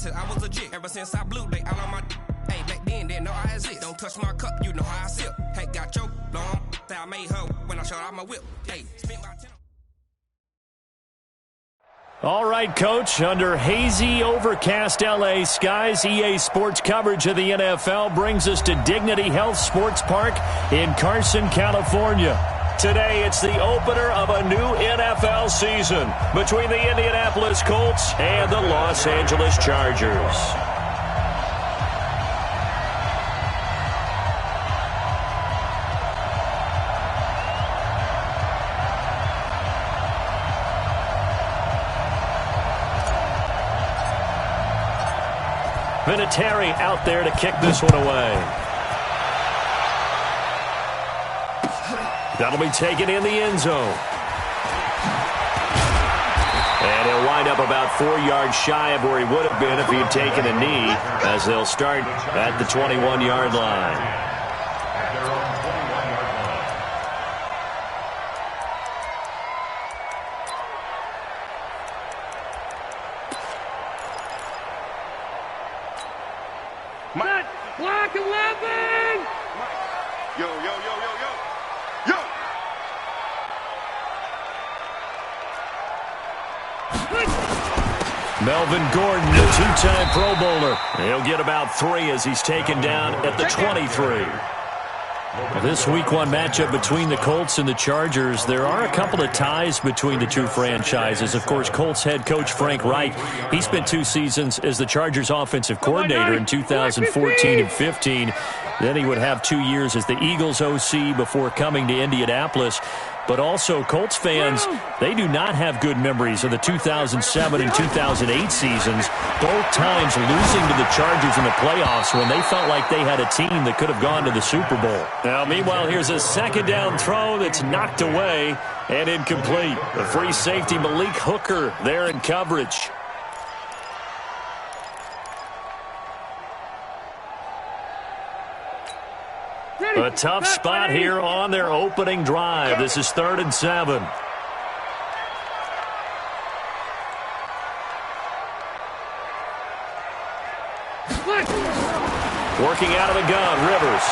said I was legit. Ever since I blew, they all on my hey, back then, didn't know I exist. Don't touch my cup, you know how I sip. Hey, got your long that I made her when I showed out my whip. Hey, spent my 10. All right, Coach, under hazy, overcast L.A. skies, EA Sports coverage of the NFL brings us to Dignity Health Sports Park in Carson, California. Today, it's the opener of a new NFL season between the Indianapolis Colts and the Los Angeles Chargers. Vinatieri out there to kick this one away. That'll be taken in the end zone. And he'll wind up about 4 yards shy of where he would have been if he had taken a knee, as they'll start at the 21-yard line. Black 11! Yo, yo, yo, yo, yo. Yo! Melvin Gordon, the two-time Pro Bowler. He'll get about 3 as he's taken down at the 23. This Week 1 matchup between the Colts and the Chargers, there are a couple of ties between the two franchises. Of course, Colts head coach Frank Reich, he spent 2 seasons as the Chargers offensive coordinator in 2014 and 15. Then he would have 2 years as the Eagles OC before coming to Indianapolis. But also, Colts fans, they do not have good memories of the 2007 and 2008 seasons, both times losing to the Chargers in the playoffs when they felt like they had a team that could have gone to the Super Bowl. Now, meanwhile, here's a second down throw that's knocked away and incomplete. The free safety, Malik Hooker, there in coverage. A tough spot here on their opening drive. This is 3rd and 7. Working out of the gun, Rivers.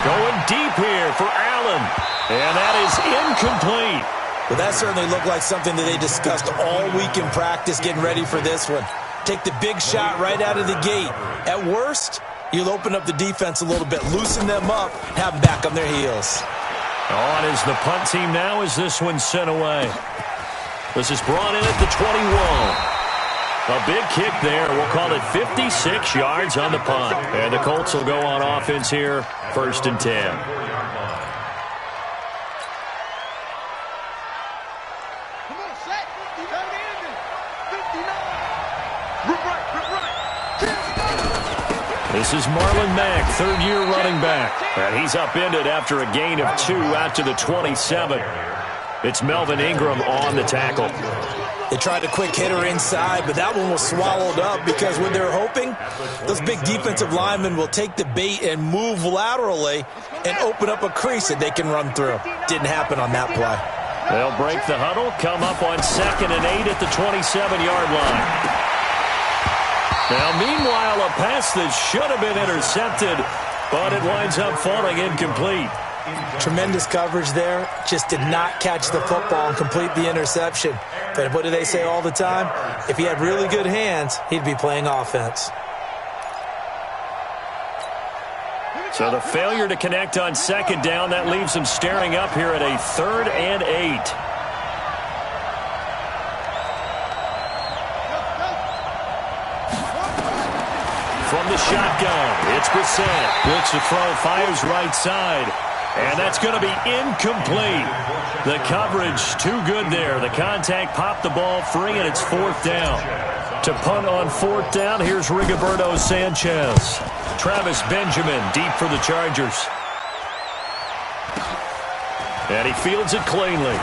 Going deep here for Allen. And that is incomplete. Well, that certainly looked like something that they discussed all week in practice getting ready for this one. Take the big shot right out of the gate. At worst, you'll open up the defense a little bit, loosen them up, have them back on their heels. On is the punt team now as this one's sent away. This is brought in at the 21. A big kick there. We'll call it 56 yards on the punt. And the Colts will go on offense here, 1st and 10. This is Marlon Mack, 3rd-year running back. And he's upended after a gain of 2 out to the 27. It's Melvin Ingram on the tackle. They tried a quick hitter inside, but that one was swallowed up because when they're hoping, those big defensive linemen will take the bait and move laterally and open up a crease that they can run through. Didn't happen on that play. They'll break the huddle, come up on 2nd and 8 at the 27-yard line. Now, meanwhile, a pass that should have been intercepted, but it winds up falling incomplete. Tremendous coverage there. Just did not catch the football and complete the interception. But what do they say all the time? If he had really good hands, he'd be playing offense. So the failure to connect on 2nd down, that leaves him staring up here at a 3rd and 8. From the shotgun, it's Brissett. Looks to throw, fires right side. And that's going to be incomplete. The coverage too good there. The contact popped the ball free, and it's 4th down. To punt on 4th down, here's Rigoberto Sanchez. Travis Benjamin deep for the Chargers. And he fields it cleanly.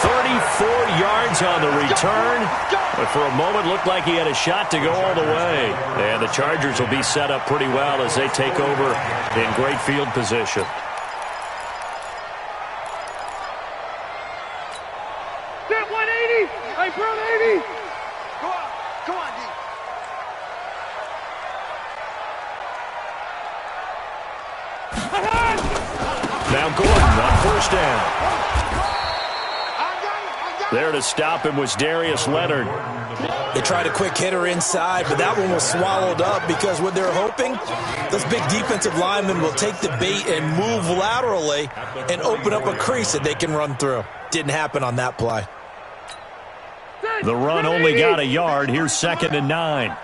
34 yards on the return. But for a moment, looked like he had a shot to go all the way. And the Chargers will be set up pretty well as they take over in great field position. Now Gordon on first down. There to stop him was Darius Leonard. They tried a quick hitter inside, but that one was swallowed up because what they're hoping, those big defensive linemen will take the bait and move laterally and open up a crease that they can run through. Didn't happen on that play. The run only got a yard. Here's 2nd and 9.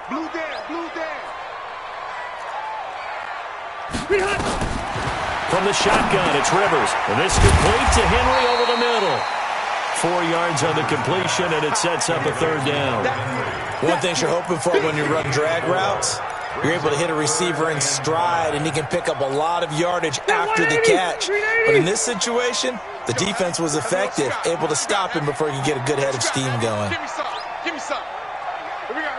From the shotgun, it's Rivers. And this complete to Henry over the middle. 4 yards on the completion, and it sets up a 3rd down. One thing you're hoping for when you run drag routes, you're able to hit a receiver in stride, and he can pick up a lot of yardage after the catch. But in this situation, the defense was effective, able to stop him before he could get a good head of steam going. Give me some. Here we go.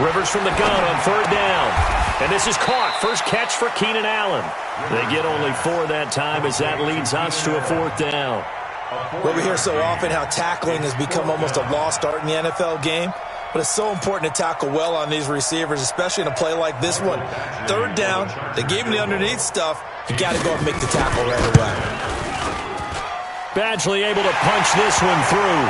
Rivers from the gun on 3rd down. And this is caught. First catch for Keenan Allen. They get only 4 that time as that leads us to a 4th down. Well, we hear so often how tackling has become almost a lost art in the NFL game. But it's so important to tackle well on these receivers, especially in a play like this one. 3rd down, they gave him the underneath stuff. You got to go and make the tackle right away. Badgley able to punch this one through.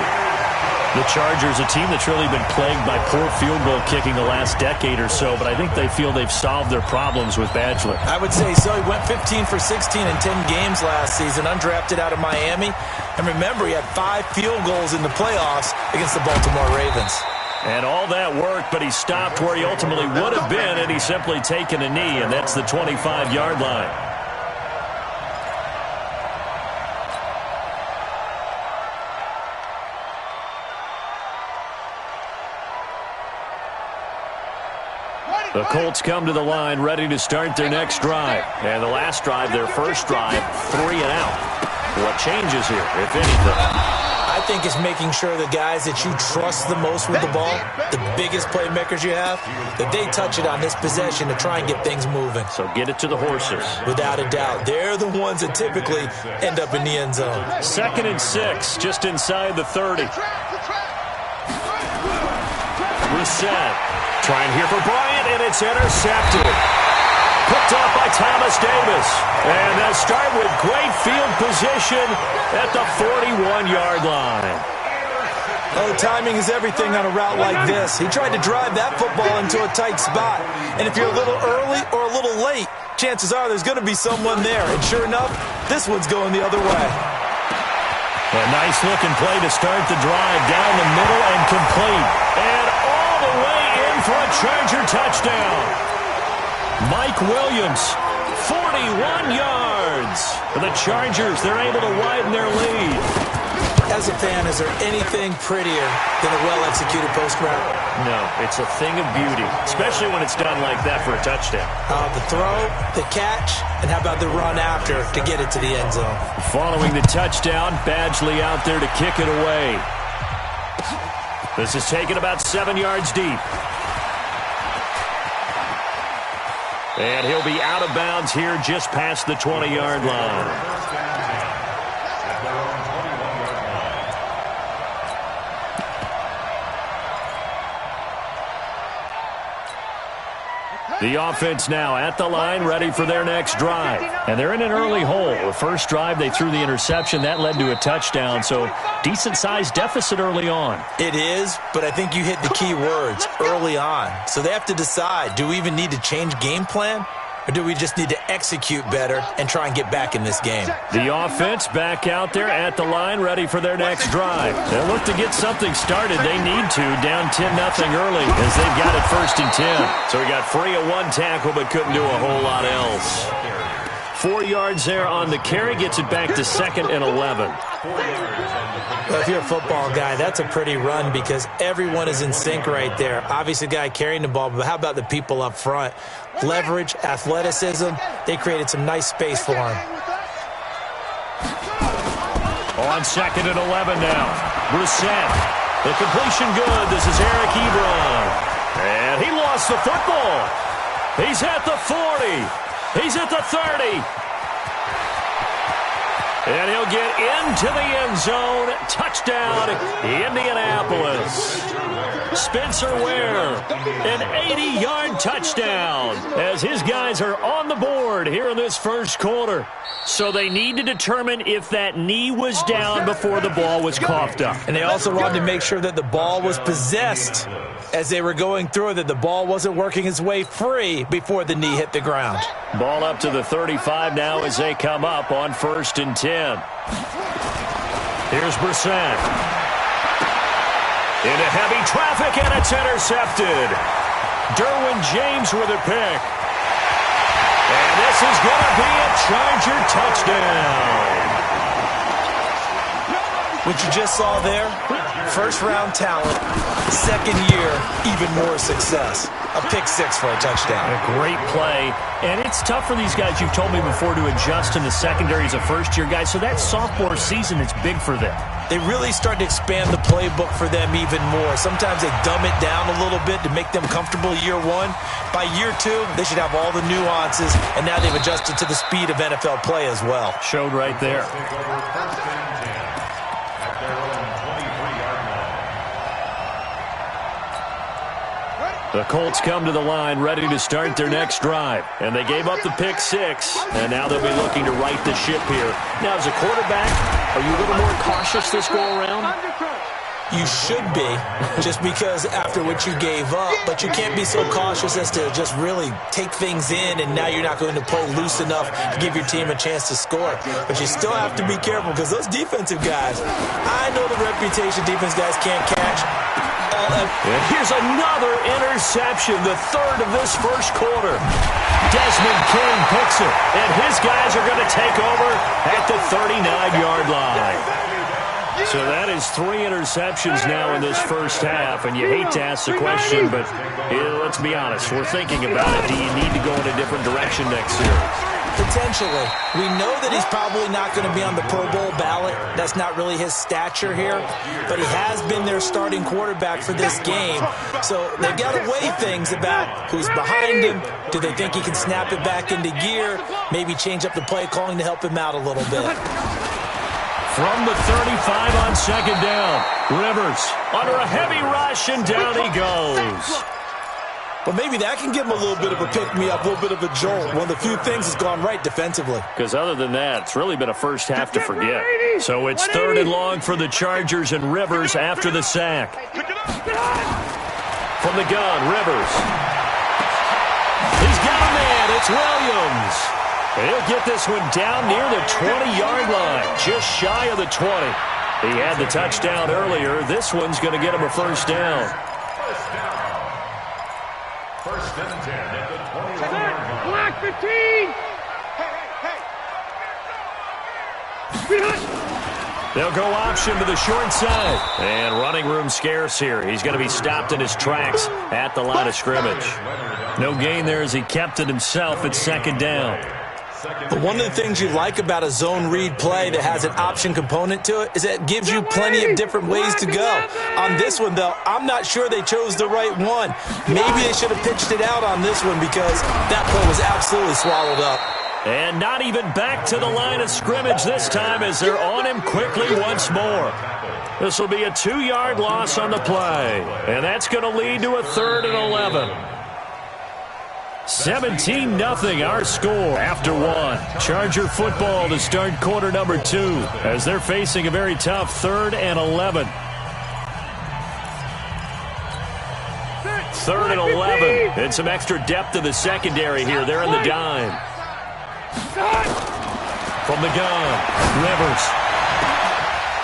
The Chargers, a team that's really been plagued by poor field goal kicking the last decade or so, but I think they feel they've solved their problems with Badgley. I would say so. He went 15 for 16 in 10 games last season, undrafted out of Miami. And remember, he had 5 field goals in the playoffs against the Baltimore Ravens. And all that worked, but he stopped where he ultimately would have been, and he's simply taken a knee, and that's the 25-yard line. The Colts come to the line ready to start their next drive. And the last drive, their first drive, 3 and out. What changes here, if anything? I think it's making sure the guys that you trust the most with the ball, the biggest playmakers you have, that they touch it on this possession to try and get things moving. So get it to the horses. Without a doubt. They're the ones that typically end up in the end zone. 2nd and 6, just inside the 30. Reset. Trying here for Bryant, and it's intercepted. Picked off by Thomas Davis. And they'll start with great field position at the 41-yard line. Oh, timing is everything on a route like this. He tried to drive that football into a tight spot. And if you're a little early or a little late, chances are there's going to be someone there. And sure enough, this one's going the other way. A nice-looking play to start the drive down the middle and complete. And all the way in for a Charger touchdown. Mike Williams, 41 yards. For the Chargers, they're able to widen their lead. As a fan, is there anything prettier than a well-executed post route? No, it's a thing of beauty, especially when it's done like that for a touchdown. The throw, the catch, and how about the run after to get it to the end zone? Following the touchdown, Badgley out there to kick it away. This is taken about 7 yards deep. And he'll be out of bounds here just past the 20-yard line. The offense now at the line, ready for their next drive. And they're in an early hole. The first drive, they threw the interception. That led to a touchdown, so decent-sized deficit early on. It is, but I think you hit the key words, early on. So they have to decide, do we even need to change game plan? Or do we just need to execute better and try and get back in this game? The offense back out there at the line, ready for their next drive. They'll look to get something started. They need to, down 10-0 early as they've got it 1st and 10. So he got free of one tackle but couldn't do a whole lot else. 4 yards there on the carry, gets it back to 2nd and 11. Well, if you're a football guy, that's a pretty run because everyone is in sync right there. Obviously, the guy carrying the ball, but how about the people up front? Leverage, athleticism, they created some nice space for him. On 2nd and 11 now. Brissett. The completion good. This is Eric Ebron. And he lost the football. He's at the 40. He's at the 30. And he'll get into the end zone. Touchdown, Indianapolis. Spencer Ware, an 80-yard touchdown as his guys are on the board here in this first quarter. So they need to determine if that knee was down before the ball was coughed up. And they also wanted to make sure that the ball was possessed as they were going through, that the ball wasn't working its way free before the knee hit the ground. Ball up to the 35 now as they come up on 1st and 10. Here's Brissett. Into heavy traffic, and it's intercepted. Derwin James with a pick. And this is going to be a Charger touchdown. What you just saw there, first-round talent, second year, even more success. A pick six for a touchdown. A great play. And it's tough for these guys, you've told me before, to adjust in the secondary as a first-year guy. So that sophomore season is big for them. They really start to expand the playbook for them even more. Sometimes they dumb it down a little bit to make them comfortable year one. By year two, they should have all the nuances, and now they've adjusted to the speed of NFL play as well. Showed right there. The Colts come to the line ready to start their next drive. And they gave up the pick six, and now they'll be looking to right the ship here. Now, as a quarterback, are you a little more cautious this go-around? You should be, just because after what you gave up, but you can't be so cautious as to just really take things in, and now you're not going to play loose enough to give your team a chance to score. But you still have to be careful, because those defensive guys, I know the reputation defense guys can't catch. And here's another interception, the third of this first quarter. Desmond King picks it, and his guys are going to take over at the 39-yard line. So that is 3 interceptions now in this first half, and you hate to ask the question, but let's be honest, we're thinking about it. Do you need to go in a different direction next year? Potentially. We know that he's probably not going to be on the Pro Bowl ballot. That's not really his stature here, but he has been their starting quarterback for this game. So they've got to weigh things about who's behind him. Do they think he can snap it back into gear? Maybe change up the play calling to help him out a little bit. From the 35 on second down, Rivers under a heavy rush, and down he goes. But maybe that can give him a little bit of a pick-me-up, a little bit of a jolt. One of the few things that's gone right defensively. Because other than that, it's really been a first half to forget. So it's 3rd and long for the Chargers, and Rivers after the sack. From the gun, Rivers. He's got a man. It's Williams. He'll get this one down near the 20-yard line, just shy of the 20. He had the touchdown earlier. This one's going to get him a first down. First and 10 at the 20-yard line. Black 15. They'll go option to the short side. And running room scarce here. He's going to be stopped in his tracks at the line of scrimmage. No gain there as he kept it himself at second down. But one of the things you like about a zone read play that has an option component to it is that it gives you plenty of different ways to go. On this one, though, I'm not sure they chose the right one. Maybe they should have pitched it out on this one because that play was absolutely swallowed up. And not even back to the line of scrimmage this time as they're on him quickly once more. This will be a 2-yard loss on the play. And that's going to lead to a 3rd and 11. 17-0 our score after one. Charger football to start quarter number 2 as they're facing a very tough 3rd and 11. 3rd and 11. And some extra depth to the secondary here. They're in the dime. From the gun, Rivers.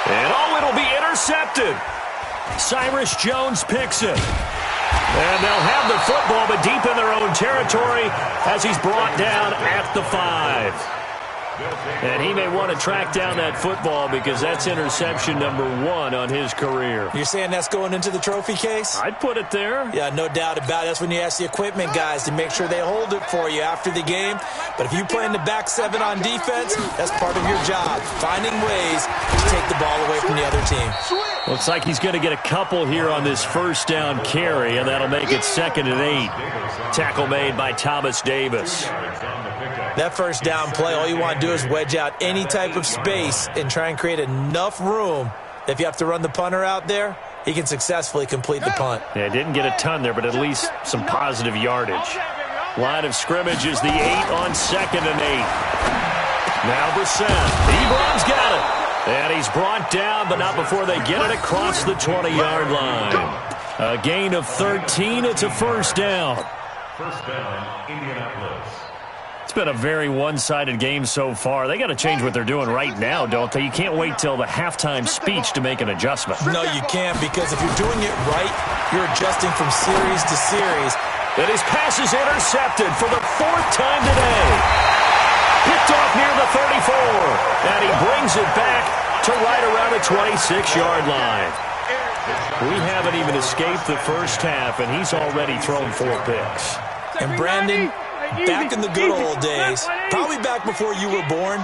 And it'll be intercepted. Cyrus Jones picks it. And they'll have the football, but deep in their own territory as he's brought down at the 5. And he may want to track down that football because that's interception number 1 on his career. You're saying that's going into the trophy case? I'd put it there. Yeah, no doubt about it. That's when you ask the equipment guys to make sure they hold it for you after the game. But if you play in the back 7 on defense, that's part of your job, finding ways to take the ball away from the other team. Looks like he's going to get a couple here on this first down carry, and that'll make it 2nd and 8. Tackle made by Thomas Davis. That first down play, all you want to do is wedge out any type of space and try and create enough room that if you have to run the punter out there, he can successfully complete the punt. Yeah, didn't get a ton there, but at least some positive yardage. Line of scrimmage is the 8 on 2nd and 8. Now Brissett. Ebron's got it. And he's brought down, but not before they get it across the 20-yard line. A gain of 13. It's a first down. First down, Indianapolis. It's been a very one-sided game so far. They got to change what they're doing right now, don't they? You can't wait till the halftime speech to make an adjustment. No, you can't, because if you're doing it right, you're adjusting from series to series. And his pass is intercepted for the 4th time today. Picked off near the 34, and he brings it back to right around the 26-yard line. We haven't even escaped the first half, and he's already thrown 4 picks. And Brandon, back in the good old days, probably back before you were born,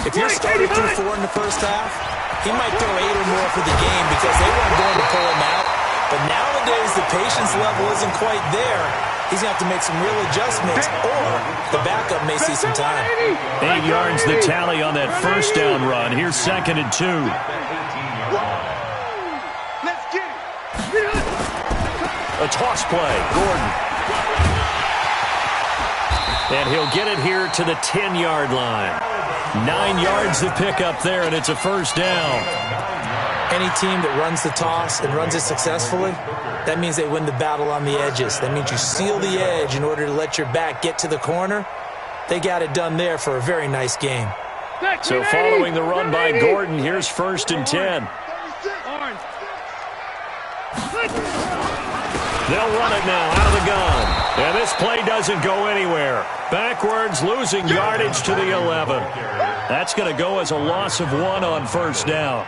if your starter threw 4 in the first half, he might throw 8 or more for the game because they weren't going to pull him out. But nowadays, the patience level isn't quite there. He's going to have to make some real adjustments, or the backup may see some time. 8 yards the tally on that first down run. Here's 2nd and 2. Let's get it. A toss play. Gordon. And he'll get it here to the 10-yard line. 9 yards to pick up there, and it's a first down. Any team that runs the toss and runs it successfully, that means they win the battle on the edges. That means you seal the edge in order to let your back get to the corner. They got it done there for a very nice game. So following the run by Gordon, here's 1st and 10. They'll run it now out of the gun. And this play doesn't go anywhere. Backwards, losing yardage to the 11. That's going to go as a loss of 1 on first down.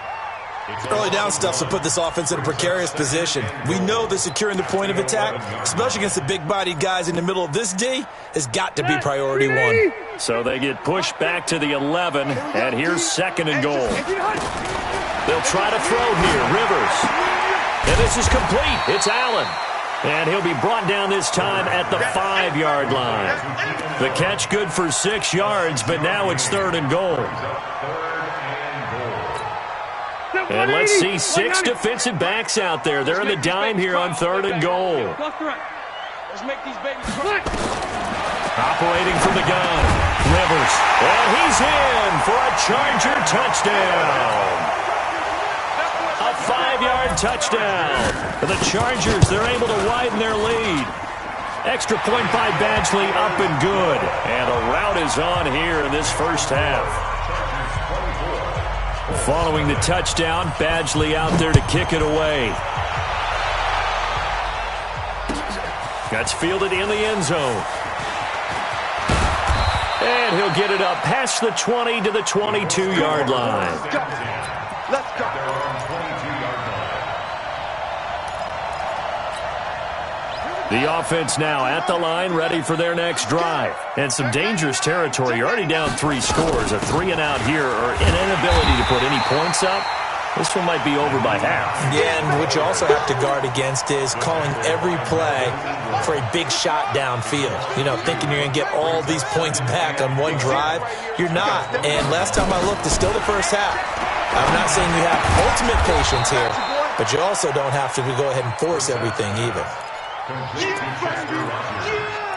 Early down stuff will put this offense in a precarious position. We know that securing the point of attack, especially against the big-bodied guys in the middle of this D, has got to be priority 1. So they get pushed back to the 11, and here's 2nd and goal. They'll try to throw here. Rivers. And this is complete. It's Allen. And he'll be brought down this time at the 5-yard line. The catch good for 6 yards, but now it's 3rd and goal. And let's see 6 defensive backs out there. They're in the dime here on 3rd and goal. Let's make these babies Operating from the gun. Rivers. And he's in for a Charger touchdown. A 5-yard touchdown. For the Chargers, they're able to widen their lead. Extra point by Badgley, up and good. And a rout is on here in this first half. Following the touchdown, Badgley out there to kick it away. That's fielded in the end zone. And he'll get it up past the 20 to the 22-yard line. Let's go. The offense now at the line, ready for their next drive. And some dangerous territory. You're already down 3 scores. A 3-and-out here, or an inability to put any points up. This one might be over by half. Yeah, and what you also have to guard against is calling every play for a big shot downfield. You know, thinking you're going to get all these points back on one drive. You're not. And last time I looked, it's still the first half. I'm not saying you have ultimate patience here, but you also don't have to go ahead and force everything either.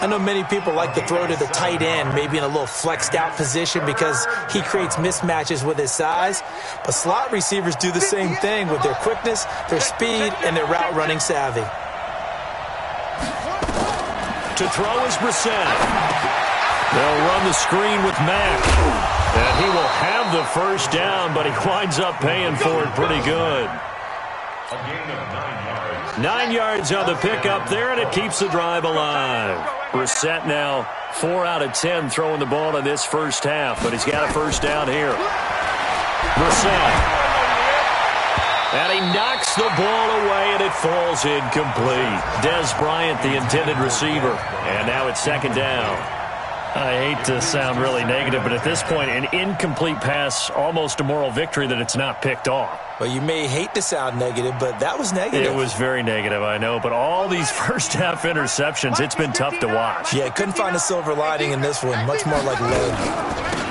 I know many people like to throw to the tight end, maybe in a little flexed out position because he creates mismatches with his size. But slot receivers do the same thing with their quickness, their speed, and their route running savvy. To throw is Brissett. They'll run the screen with Mack. And he will have the first down, but he winds up paying for it pretty good. A gain of 9 yards. 9 yards on the pickup there, and it keeps the drive alive. Brissett now 4 out of 10 throwing the ball in this first half, but he's got a first down here. Brissett. And he knocks the ball away, and it falls incomplete. Dez Bryant, the intended receiver. And now it's 2nd down. I hate to sound really negative, but at this point, an incomplete pass, almost a moral victory that it's not picked off. Well, you may hate to sound negative, but that was negative. It was very negative, I know, but all these first-half interceptions, it's been tough to watch. Yeah, couldn't find a silver lining in this one. Much more like lead.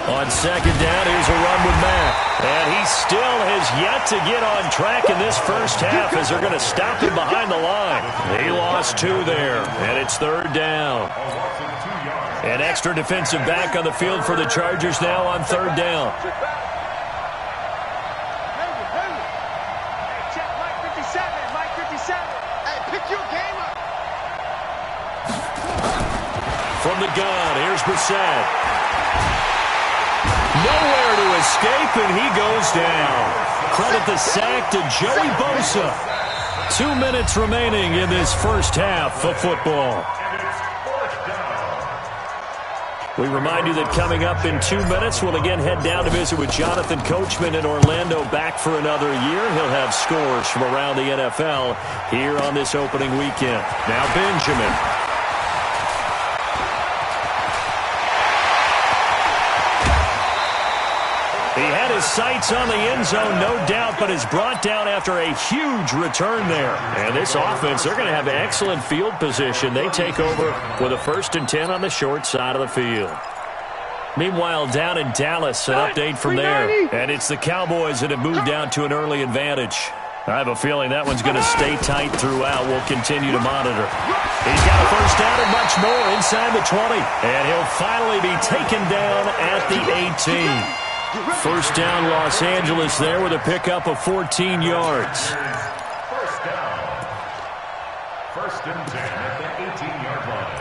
On second down, here's a run with Mack. And he still has yet to get on track in this first half as they're going to stop him behind the line. He lost 2 there, and it's third down. An extra defensive back on the field for the Chargers now on third down. Check Mike 57, Mike 57. Hey, pick your game up. From the gun, here's Brissett. Nowhere to escape, and he goes down. Credit the sack to Joey Bosa. 2 minutes remaining in this first half of football. We remind you that coming up in 2 minutes, we'll again head down to visit with Jonathan Coachman in Orlando, back for another year. He'll have scores from around the NFL here on this opening weekend. Now Benjamin. He had his sights on the end zone, no doubt, but is brought down after a huge return there. And this offense, they're going to have excellent field position. They take over with a 1st and 10 on the short side of the field. Meanwhile, down in Dallas, an update from there. And it's the Cowboys that have moved down to an early advantage. I have a feeling that one's going to stay tight throughout. We'll continue to monitor. He's got a first down and much more inside the 20. And he'll finally be taken down at the 18. First down, Los Angeles there with a pickup of 14 yards. First down. 1st and 10 at the 18-yard line.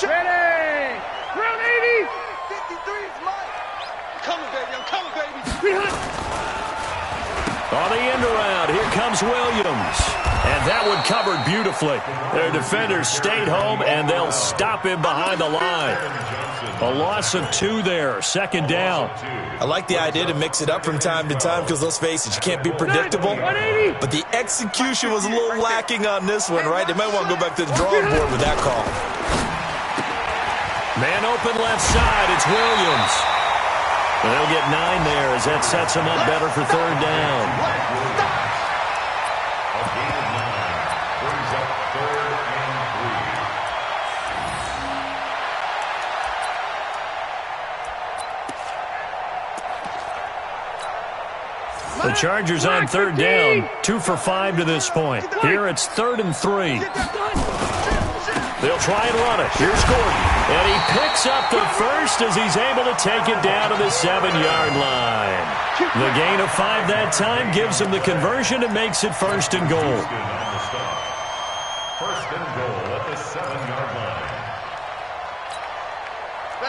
Ready! Round 80! 53 is mine. I'm coming, baby. I'm coming, baby. On the end around, here comes Williams. And that one covered beautifully. Their defenders stayed home, and they'll stop him behind the line. A loss of 2 there, 2nd down. I like the idea to mix it up from time to time because, let's face it, you can't be predictable. But the execution was a little lacking on this one, right? They might want to go back to the drawing board with that call. Man open left side, it's Williams. They'll get 9 there as that sets him up better for third down. A gain of 9 brings up 3rd and 3. The Chargers on third down, 2 for 5 to this point. Here it's 3rd and 3. They'll try and run it. Here's Gordon. And he picks up the first as he's able to take it down to the 7-yard line. The gain of 5 that time gives him the conversion and makes it 1st and goal. 1st and goal at the 7-yard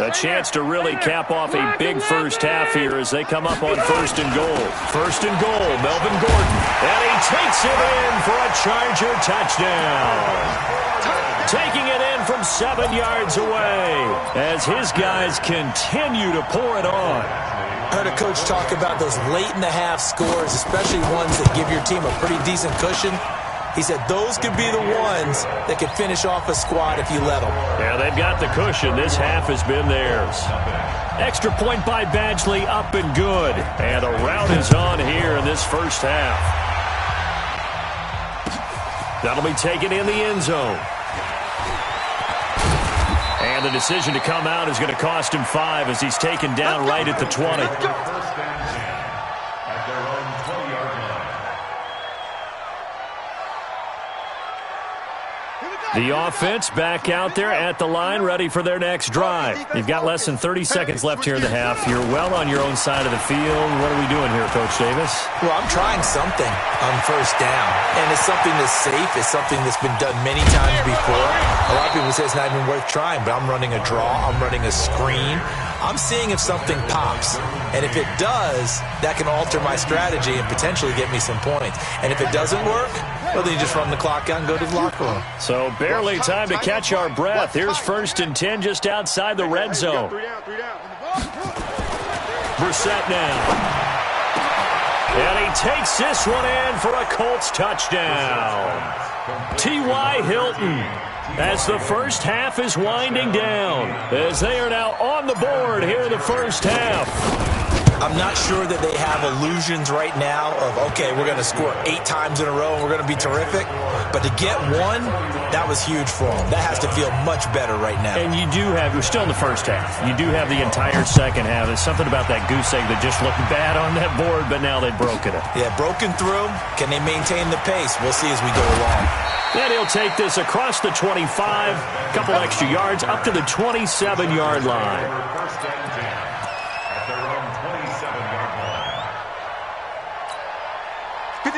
line. A chance to really cap off a big first half here as they come up on 1st and goal. 1st and goal, Melvin Gordon. And he takes it in for a Charger touchdown. Taking it in from 7 yards away as his guys continue to pour it on. I heard a coach talk about those late-in-the-half scores, especially ones that give your team a pretty decent cushion. He said those could be the ones that could finish off a squad if you let them. Yeah, they've got the cushion. This half has been theirs. Extra point by Badgley, up and good. And a rout is on here in this first half. That'll be taken in the end zone. And the decision to come out is going to cost him 5 as he's taken down right at the 20. 1st and 10 at their own 20-yard line. The offense back out there at the line, ready for their next drive. You've got less than 30 seconds left here in the half. You're well on your own side of the field. What are we doing here, Coach Davis? Well, I'm trying something on 1st down, and it's something that's safe. It's something that's been done many times before. A lot of people say it's not even worth trying, but I'm running a draw. I'm running a screen. I'm seeing if something pops, and if it does, that can alter my strategy and potentially get me some points. And if it doesn't work, well, then you just run the clock out and go to the locker room. So barely time to catch our breath. Here's 1st and 10 just outside the red zone. Brissett now. And he takes this one in for a Colts touchdown. T.Y. Hilton as the first half is winding down, as they are now on the board here in the first half. I'm not sure that they have illusions right now of, okay, we're going to score 8 times in a row and we're going to be terrific. But to get one, that was huge for them. That has to feel much better right now. And we're still in the first half. You do have the entire second half. There's something about that goose egg that just looked bad on that board, but now they've broken it. Yeah, broken through. Can they maintain the pace? We'll see as we go along. Then he'll take this across the 25, a couple extra yards, up to the 27-yard line. First and 10 at their own 27-yard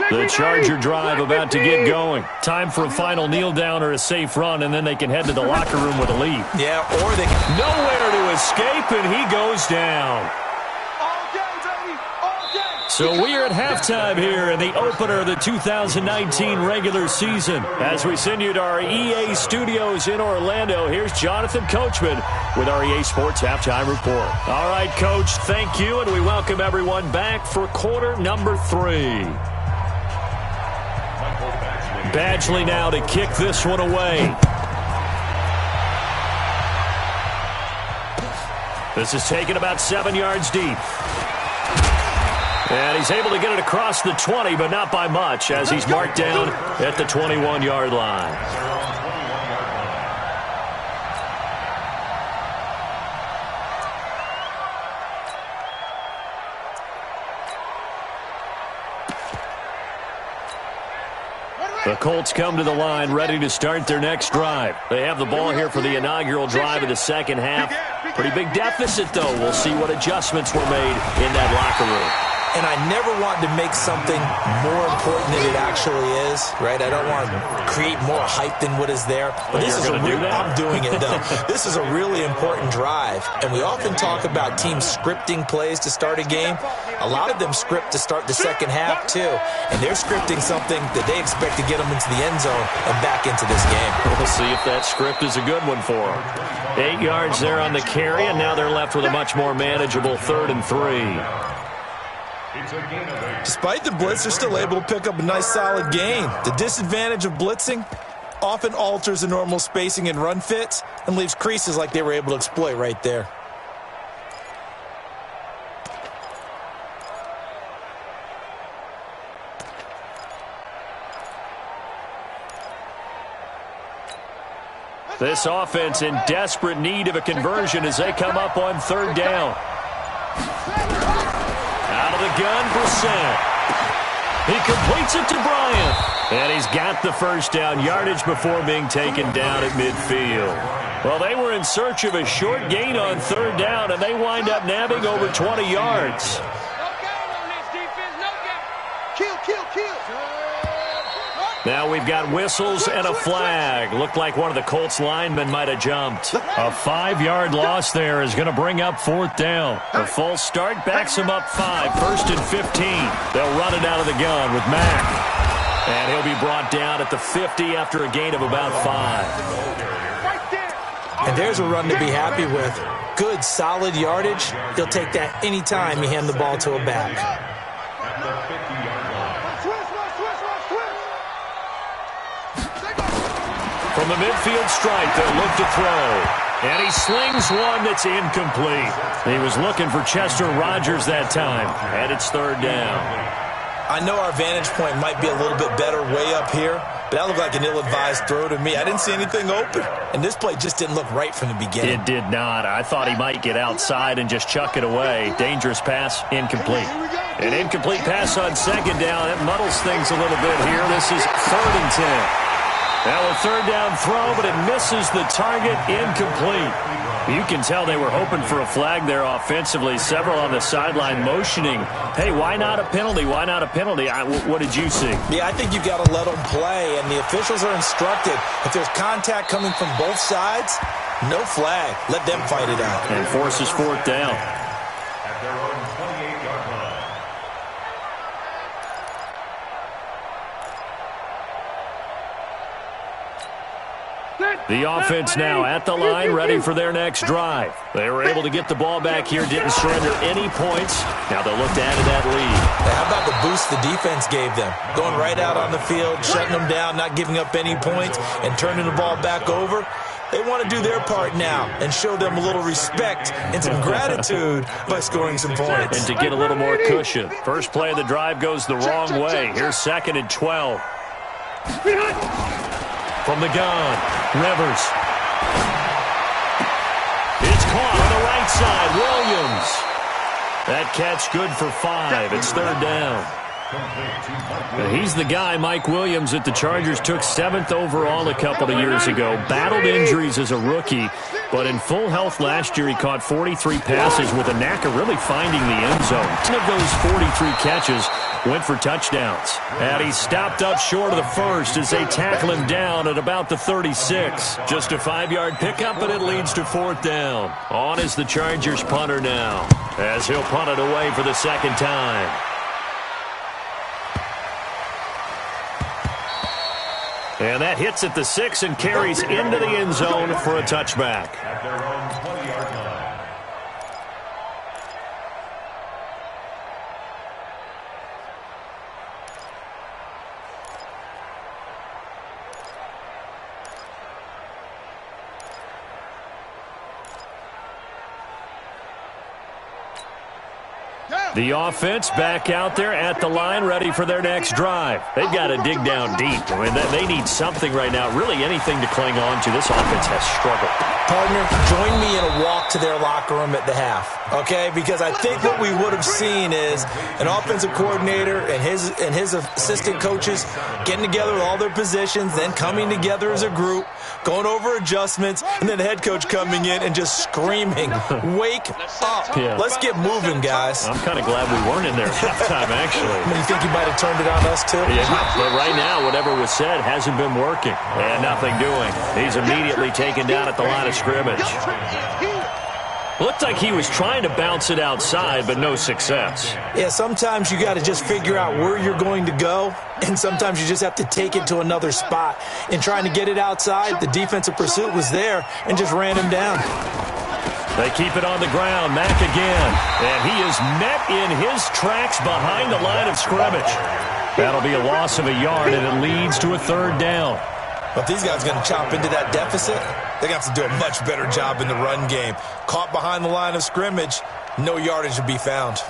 line. The Charger drive about to get going. Time for a final kneel down or a safe run, and then they can head to the locker room with a lead. Yeah, or they can. Nowhere to escape, and he goes down. So we are at halftime here in the opener of the 2019 regular season. As we send you to our EA studios in Orlando, here's Jonathan Coachman with our EA Sports Halftime Report. All right, Coach, thank you, and we welcome everyone back for quarter number 3. Badgley now to kick this one away. This is taken about 7 yards deep. And he's able to get it across the 20, but not by much, as he's marked down at the 21-yard line. The Colts come to the line ready to start their next drive. They have the ball here for the inaugural drive of the second half. Pretty big deficit, though. We'll see what adjustments were made in that locker room. And I never want to make something more important than it actually is, right? I don't want to create more hype than what is there. But this is I'm doing it, though. This is a really important drive. And we often talk about teams scripting plays to start a game. A lot of them script to start the second half, too. And they're scripting something that they expect to get them into the end zone and back into this game. We'll see if that script is a good one for them. 8 yards there on the carry, and now they're left with a much more manageable 3rd and 3. Despite the blitz, they're still able to pick up a nice, solid gain. The disadvantage of blitzing often alters the normal spacing and run fits and leaves creases like they were able to exploit right there. This offense in desperate need of a conversion as they come up on 3rd down. Out of the gun, Brissett. He completes it to Bryant. And he's got the first down yardage before being taken down at midfield. Well, they were in search of a short gain on 3rd down, and they wind up nabbing over 20 yards. Now we've got whistles and a flag. Looked like one of the Colts linemen might have jumped. A 5-yard loss there is going to bring up 4th down. A false start backs him up 5. 1st and 15. They'll run it out of the gun with Mack. And he'll be brought down at the 50 after a gain of about 5. And there's a run to be happy with. Good, solid yardage. He'll take that any time you hand the ball to a back. From the midfield stripe, they'll look to throw. And he slings one that's incomplete. He was looking for Chester Rogers that time. And it's 3rd down. I know our vantage point might be a little bit better way up here, but that looked like an ill-advised throw to me. I didn't see anything open. And this play just didn't look right from the beginning. It did not. I thought he might get outside and just chuck it away. Dangerous pass, incomplete. An incomplete pass on 2nd down. It muddles things a little bit here. This is 3rd and 10. Now a 3rd down throw, but it misses the target, incomplete. You can tell they were hoping for a flag there offensively. Several on the sideline motioning, hey, why not a penalty? Why not a penalty? What did you see? Yeah, I think you got to let them play, and the officials are instructed. If there's contact coming from both sides, no flag. Let them fight it out. And forces 4th down. At their own 28-yard line. The offense now at the line, ready for their next drive. They were able to get the ball back here, didn't surrender any points. Now they'll look to add to that lead. How about the boost the defense gave them? Going right out on the field, shutting them down, not giving up any points, and turning the ball back over. They want to do their part now and show them a little respect and some gratitude by scoring some points. And to get a little more cushion. First play of the drive goes the wrong way. Here's 2nd and 12. From the gun, Rivers. It's caught on the right side, Williams. That catch good for 5. It's 3rd down. He's the guy, Mike Williams, that the Chargers took 7th overall a couple of years ago. Battled injuries as a rookie, but in full health last year, he caught 43 passes with a knack of really finding the end zone. 10 of those 43 catches went for touchdowns. And he stopped up short of the first as they tackle him down at about the 36. Just a 5-yard pickup, and it leads to 4th down. On is the Chargers punter now, as he'll punt it away for the 2nd time. And that hits at the 6 and carries into the end zone for a touchback. At their own 20-yard line. The offense back out there at the line, ready for their next drive. They've got to dig down deep. I mean, they need something right now, really anything to cling on to. This offense has struggled. Partner, join me in a walk to their locker room at the half, okay? Because I think what we would have seen is an offensive coordinator and his assistant coaches getting together with all their positions, then coming together as a group, going over adjustments, and then the head coach coming in and just screaming, wake up. Yeah. Let's get moving, guys. I'm kind of glad we weren't in there at halftime, actually. You think you might have turned it on us, too? Yeah, but right now, whatever was said hasn't been working. And nothing doing. He's immediately taken down at the line of scrimmage. Looked like he was trying to bounce it outside, but no success. Yeah, sometimes you got to just figure out where you're going to go, and sometimes you just have to take it to another spot. In trying to get it outside, the defensive pursuit was there and just ran him down. They keep it on the ground. Mack again. And he is met in his tracks behind the line of scrimmage. That'll be a loss of a yard, and it leads to a 3rd down. But these guys are going to chop into that deficit. They're going to have to do a much better job in the run game. Caught behind the line of scrimmage, no yardage to be found.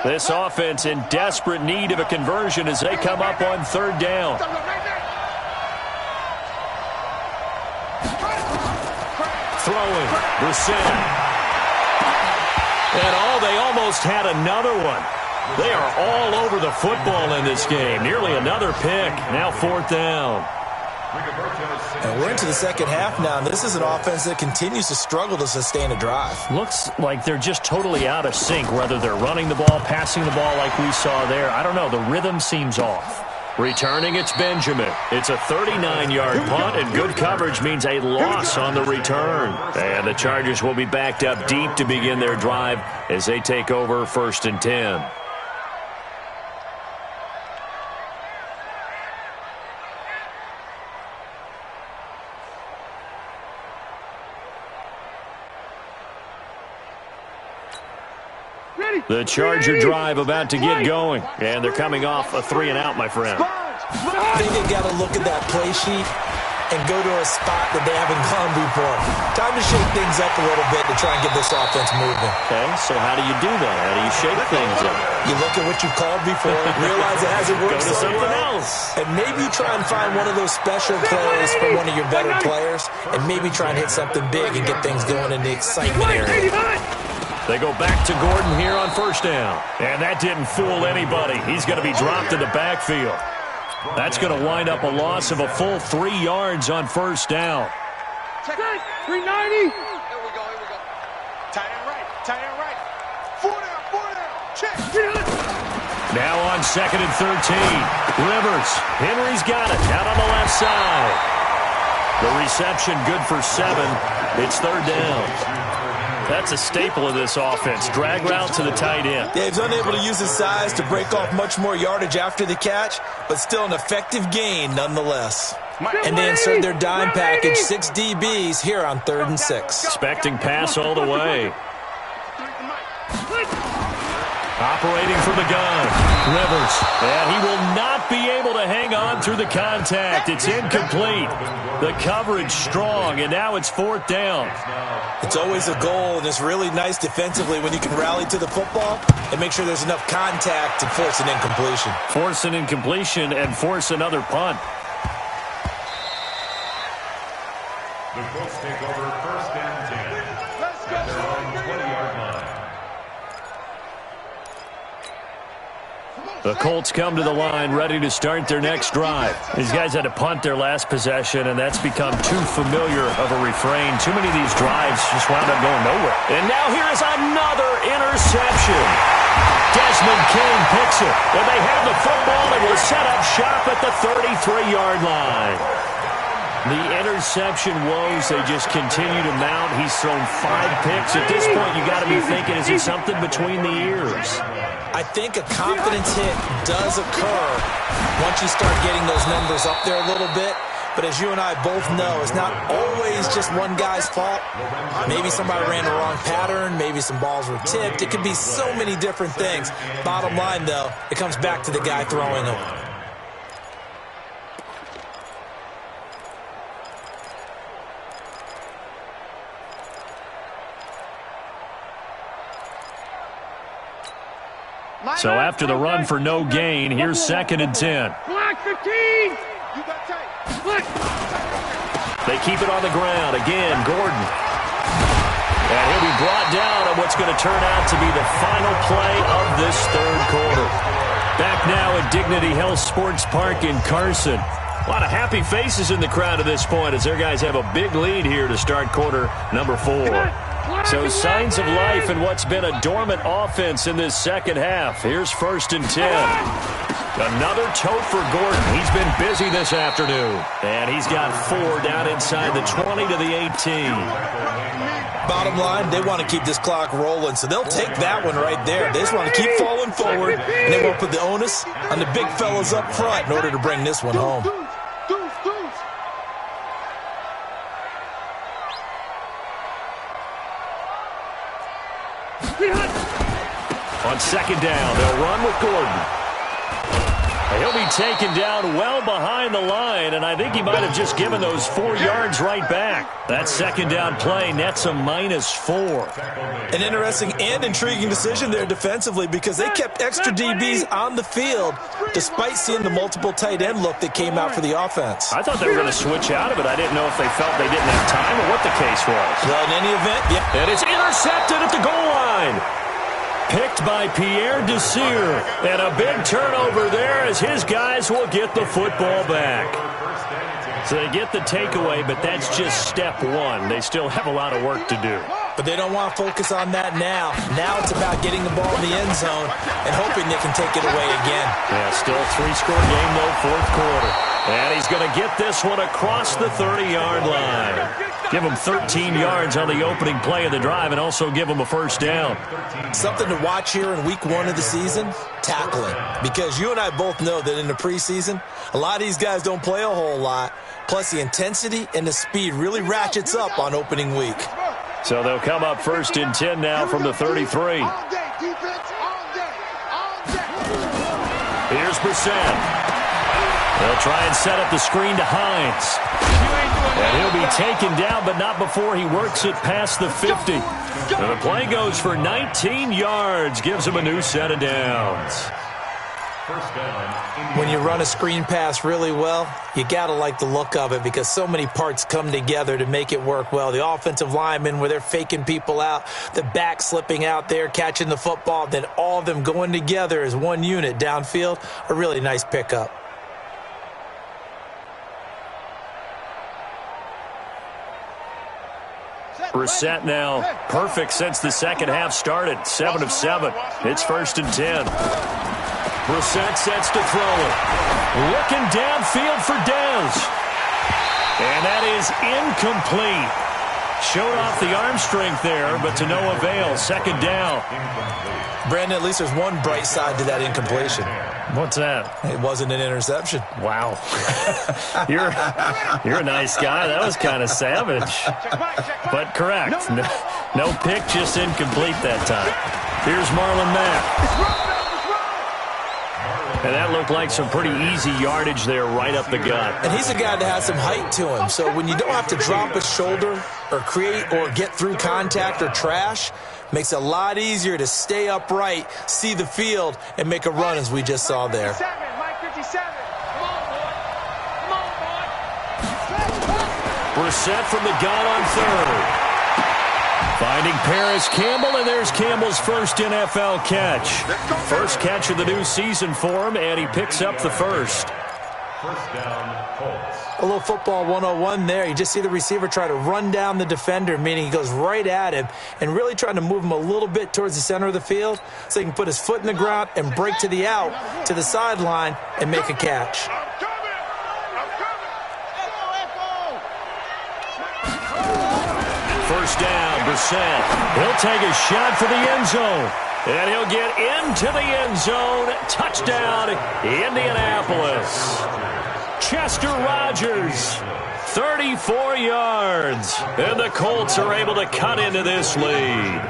This offense in desperate need of a conversion as they come up on 3rd down. Throwing, Brissett. And they almost had another one. They are all over the football in this game. Nearly another pick. Now 4th down. And we're into the 2nd half now, and this is an offense that continues to struggle to sustain a drive. Looks like they're just totally out of sync, whether they're running the ball, passing the ball like we saw there. I don't know. The rhythm seems off. Returning, it's Benjamin. It's a 39-yard punt, and good coverage means a loss on the return. And the Chargers will be backed up deep to begin their drive as they take over 1st and 10. The Charger drive about to get going, and they're coming off a 3-and-out, my friend. I think they got to look at that play sheet and go to a spot that they haven't gone before. Time to shake things up a little bit to try and get this offense moving. Okay, so how do you do that? How do you shake things up? You look at what you've called before, realize it hasn't worked Go to so something well, else. and maybe try and find one of those special plays from one of your better players, and maybe try and hit something big and get things going in the excitement area. They go back to Gordon here on 1st down. And that didn't fool anybody. He's going to be dropped in the backfield. That's going to wind up a loss of a full 3 yards on 1st down. 390. Here we go. Tight end right. 4 down. Check. Now on 2nd and 13. Rivers. Henry's got it. Out on the left side. The reception good for 7. It's 3rd down. That's a staple of this offense. Drag route to the tight end. Yeah, he's unable to use his size to break off much more yardage after the catch, but still an effective gain nonetheless. And they insert their dime package, 6 DBs here on 3rd and 6. Expecting pass all the way. Operating from the gun, Rivers. And he will not be able to hang on through the contact. It's incomplete. The coverage strong, and now it's 4th down. It's always a goal, and it's really nice defensively when you can rally to the football and make sure there's enough contact to force an incompletion. Force an incompletion and force another punt. The Colts take over 1st and 10. At their own 20-yard line. The Colts come to the line ready to start their next drive. These guys had to punt their last possession, and that's become too familiar of a refrain. Too many of these drives just wound up going nowhere. And now here is another interception. Desmond King picks it, and they have the football and will set up shop at the 33-yard line. The interception woes, they just continue to mount. He's thrown 5 picks. At this point, you got to be thinking, is it something between the ears? I think a confidence hit does occur once you start getting those numbers up there a little bit. But as you and I both know, it's not always just one guy's fault. Maybe somebody ran the wrong pattern. Maybe some balls were tipped. It could be so many different things. Bottom line, though, it comes back to the guy throwing them. So after the run for no gain, here's 2nd and 10. Black 15. They keep it on the ground. Again, Gordon. And he'll be brought down on what's going to turn out to be the final play of this 3rd quarter. Back now at Dignity Health Sports Park in Carson. A lot of happy faces in the crowd at this point as their guys have a big lead here to start quarter number 4. So signs of life in what's been a dormant offense in this 2nd half. Here's 1st and 10. Another tote for Gordon. He's been busy this afternoon. And he's got 4 down inside the 20 to the 18. Bottom line, they want to keep this clock rolling, so they'll take that one right there. They just want to keep falling forward, and they won't put the onus on the big fellas up front in order to bring this one home. On 2nd down, they'll run with Gordon. He'll be taken down well behind the line, and I think he might have just given those 4 yards right back. That 2nd down play nets a -4. An interesting and intriguing decision there defensively because they kept extra DBs on the field despite seeing the multiple tight end look that came out for the offense. I thought they were going to switch out of it. I didn't know if they felt they didn't have time or what the case was. Well, in any event, yeah. And it's intercepted at the goal line. Picked by Pierre Desir. And a big turnover there as his guys will get the football back. So they get the takeaway, but that's just step 1. They still have a lot of work to do. But they don't want to focus on that now. Now it's about getting the ball in the end zone and hoping they can take it away again. Yeah, still 3-score game, though, 4th quarter. And he's going to get this one across the 30-yard line. Give him 13 yards on the opening play of the drive and also give him a 1st down. Something to watch here in week 1 of the season, tackling. Because you and I both know that in the preseason, a lot of these guys don't play a whole lot. Plus, the intensity and the speed really ratchets up on opening week. So they'll come up 1st and 10 now from the 33. Here's Brissett. They'll try and set up the screen to Hines. And he'll be taken down, but not before he works it past the 50. And the play goes for 19 yards, gives him a new set of downs. When you run a screen pass really well, you got to like the look of it because so many parts come together to make it work well. The offensive linemen, where they're faking people out, the back slipping out there, catching the football, then all of them going together as one unit downfield, a really nice pickup. Brissett now perfect since the 2nd half started. 7 of 7. It's 1st and 10. Brissett sets to throw it. Looking downfield for Dez. And that is incomplete. Showed off the arm strength there, but to no avail. Second down. Brandon, at least there's one bright side to that incompletion. What's that? It wasn't an interception. Wow. You're a nice guy. That was kind of savage. But correct. No pick, just incomplete that time. Here's Marlon Mack. And that looked like some pretty easy yardage there right up the gut. And he's a guy that has some height to him. So when you don't have to drop a shoulder or create or get through contact or trash, makes it a lot easier to stay upright, see the field, and make a run as we just saw there. Brissett from the gun on third. Finding Paris Campbell, and there's Campbell's first NFL catch. First catch of the new season for him, and he picks up the first. First down, Colts. A little football 101 there. You just see the receiver try to run down the defender, meaning he goes right at him and really trying to move him a little bit towards the center of the field so he can put his foot in the ground and break to the out, to the sideline, and make a catch. First down, Brissett. He'll take a shot for the end zone. And he'll get into the end zone. Touchdown, Indianapolis. Chester Rogers, 34 yards. And the Colts are able to cut into this lead.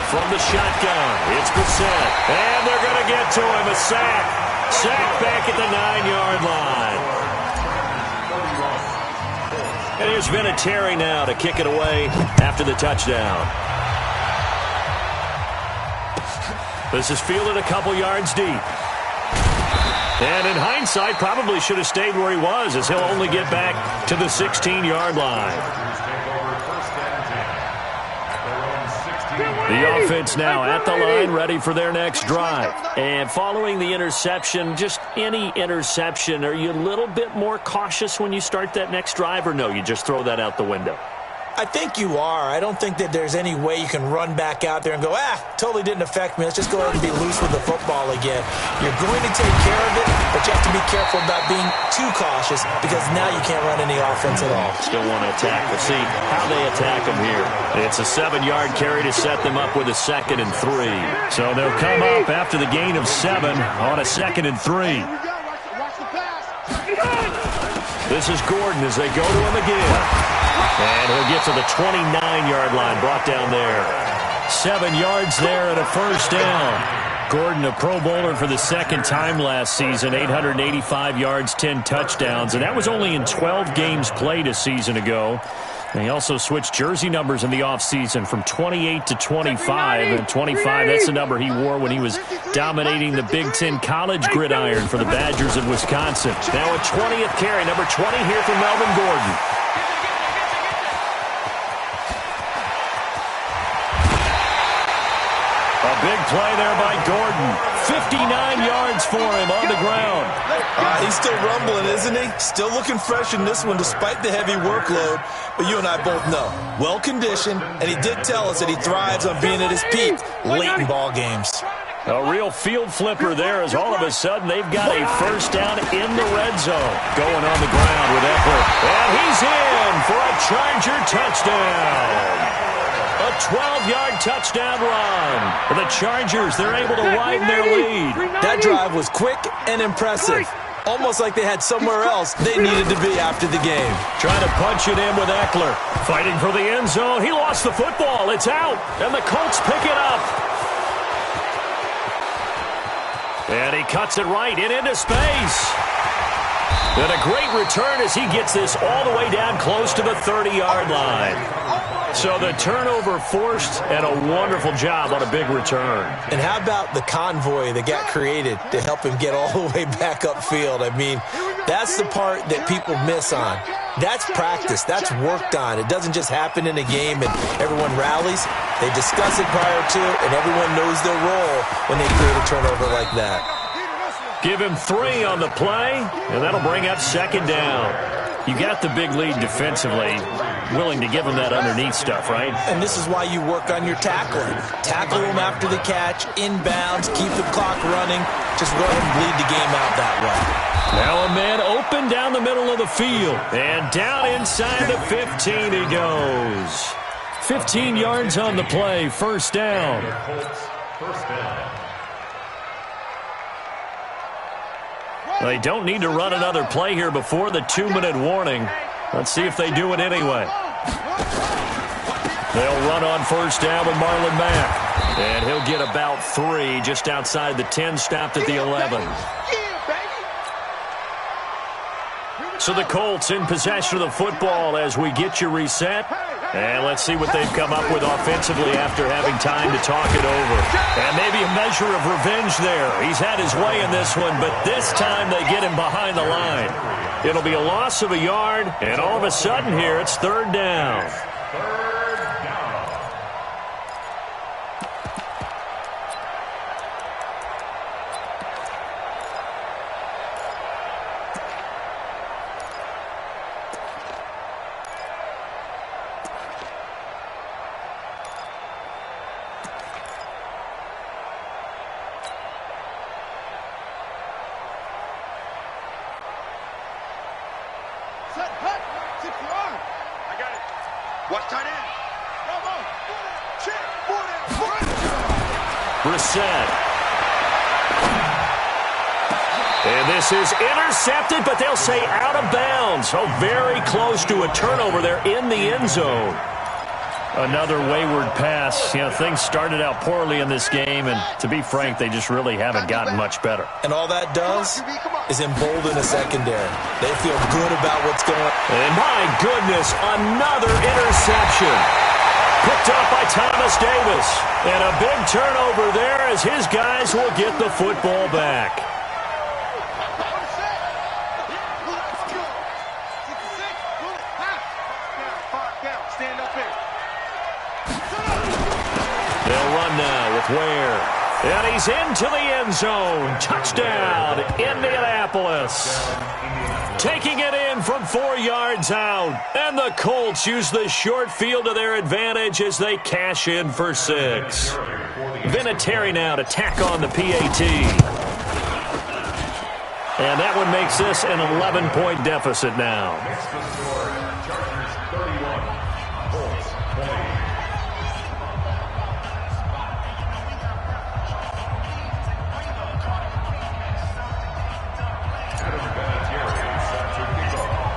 From the shotgun, it's Brissett. And they're going to get to him, a sack. Sack back at the 9-yard line. And here's Vinatieri now to kick it away after the touchdown. This is fielded a couple yards deep. And in hindsight, probably should have stayed where he was, as he'll only get back to the 16-yard line. The offense now at the line, ready for their next drive. And following the interception, just any interception, are you a little bit more cautious when you start that next drive, or no, you just throw that out the window? I think you are. I don't think that there's any way you can run back out there and go, totally didn't affect me. Let's just go ahead and be loose with the football again. You're going to take care of it, but you have to be careful about being too cautious because now you can't run any offense at all. Still want to attack. We'll see how they attack them here. It's a 7-yard carry to set them up with a 2nd and 3. So they'll come up after the gain of 7 on a 2nd and 3. This is Gordon as they go to him again. And he'll get to the 29-yard line, brought down there. 7 yards there and a first down. Gordon, a Pro Bowler for the second time last season, 885 yards, 10 touchdowns. And that was only in 12 games played a season ago. And he also switched jersey numbers in the offseason from 28 to 25. And 25, that's the number he wore when he was dominating the Big Ten college gridiron for the Badgers of Wisconsin. Now a 20th carry, number 20 here for Melvin Gordon. Big play there by Gordon. 59 yards for him on the ground. He's still rumbling, isn't he? Still looking fresh in this one despite the heavy workload. But you and I both know, well-conditioned, and he did tell us that he thrives on being at his peak late in ball games. A real field flipper there as all of a sudden they've got a first down in the red zone. Going on the ground with Eckler. And he's in for a Charger touchdown. A 12-yard touchdown run for the Chargers. They're able to widen their lead. That drive was quick and impressive. Almost like they had somewhere else they needed to be after the game. Trying to punch it in with Eckler. Fighting for the end zone. He lost the football. It's out. And the Colts pick it up. And he cuts it right into space. And a great return as he gets this all the way down close to the 30-yard line. So the turnover forced and a wonderful job on a big return. And how about the convoy that got created to help him get all the way back upfield? I mean, that's the part that people miss on. That's practice. That's worked on. It doesn't just happen in a game and everyone rallies. They discuss it prior to, and everyone knows their role when they create a turnover like that. Give him 3 on the play, and that'll bring up 2nd down. You got the big lead defensively, willing to give him that underneath stuff, right? And this is why you work on your tackling. Tackle him after the catch, inbounds, keep the clock running. Just go ahead and bleed the game out that way. Now a man open down the middle of the field. And down inside the 15 he goes. 15 yards on the play, first down. First down. They don't need to run another play here before the 2-minute warning. Let's see if they do it anyway. They'll run on first down with Marlon Mack. And he'll get about 3 just outside the 10, stopped at the 11. So the Colts in possession of the football as we get you reset. And let's see what they've come up with offensively after having time to talk it over. And maybe a measure of revenge there. He's had his way in this one, but this time they get him behind the line. It'll be a loss of a yard, and all of a sudden here it's third down. And this is intercepted, but they'll say out of bounds. Oh, very close to a turnover there in the end zone. Another wayward pass. You know, things started out poorly in this game, and to be frank, they just really haven't gotten much better. And all that does is embolden a secondary. They feel good about what's going on. And my goodness, another interception. Picked up by Thomas Davis. And a big turnover there as his guys will get the football back. They'll run now with Ware. And he's into the end zone. Touchdown, Indianapolis. Taking it in from 4 yards out. And the Colts use the short field to their advantage as they cash in for 6. Vinatieri now to tack on the PAT. And that one makes this an 11-point deficit now. Chargers 31, Colts 20.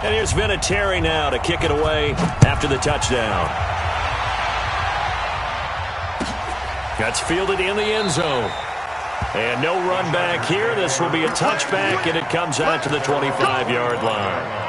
And here's Vinatieri now to kick it away after the touchdown. That's fielded in the end zone. And no run back here. This will be a touchback, and it comes out to the 25-yard line.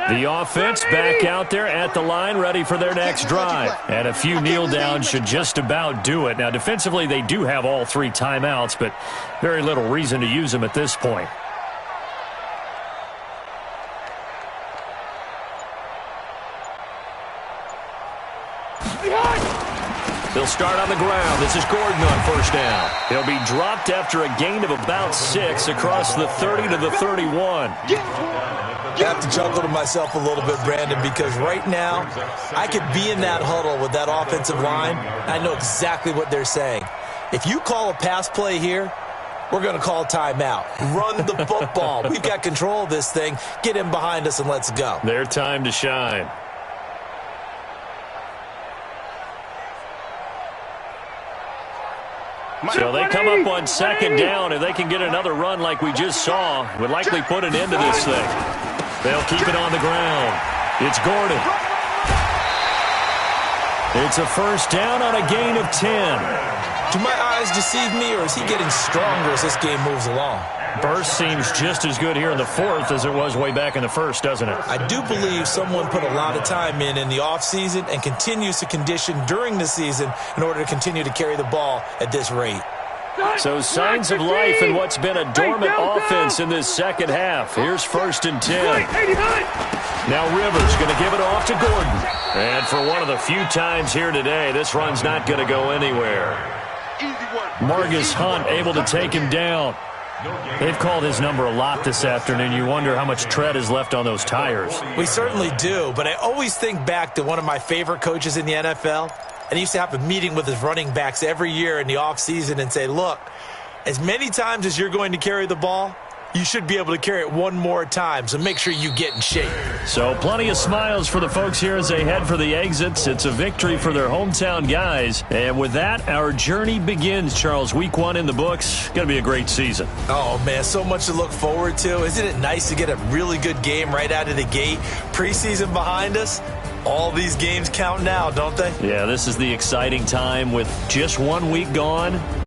The offense back out there at the line, ready for their next drive. And a few kneel downs should just about do it. Now, defensively, they do have all 3 timeouts, but very little reason to use them at this point. They'll start on the ground. This is Gordon on first down. He'll be dropped after a gain of about 6 across the 30 to the 31. I have to chuckle to myself a little bit, Brandon, because right now I could be in that huddle with that offensive line. I know exactly what they're saying. If you call a pass play here, we're going to call timeout. Run the football. We've got control of this thing. Get in behind us and let's go. Their time to shine. So they come up on second down. If they can get another run like we just saw, would likely put an end to this thing. They'll keep it on the ground. It's Gordon. It's a first down on a gain of 10. Do my eyes deceive me, or is he getting stronger as this game moves along? Burst seems just as good here in the 4th as it was way back in the 1st, doesn't it? I do believe someone put a lot of time in the offseason and continues to condition during the season in order to continue to carry the ball at this rate. So signs of life in what's been a dormant offense in this second half. Here's 1st and 10. Now Rivers going to give it off to Gordon. And for one of the few times here today, this run's not going to go anywhere. Margus Hunt able to take him down. They've called his number a lot this afternoon. You wonder how much tread is left on those tires. We certainly do, but I always think back to one of my favorite coaches in the NFL, and he used to have a meeting with his running backs every year in the offseason and say, look, as many times as you're going to carry the ball, you should be able to carry it one more time, so make sure you get in shape. So plenty of smiles for the folks here as they head for the exits. It's a victory for their hometown guys. And with that, our journey begins, Charles. Week 1 in the books. Going to be a great season. Oh, man, so much to look forward to. Isn't it nice to get a really good game right out of the gate? Preseason behind us. All these games count now, don't they? Yeah, this is the exciting time with just 1 week gone.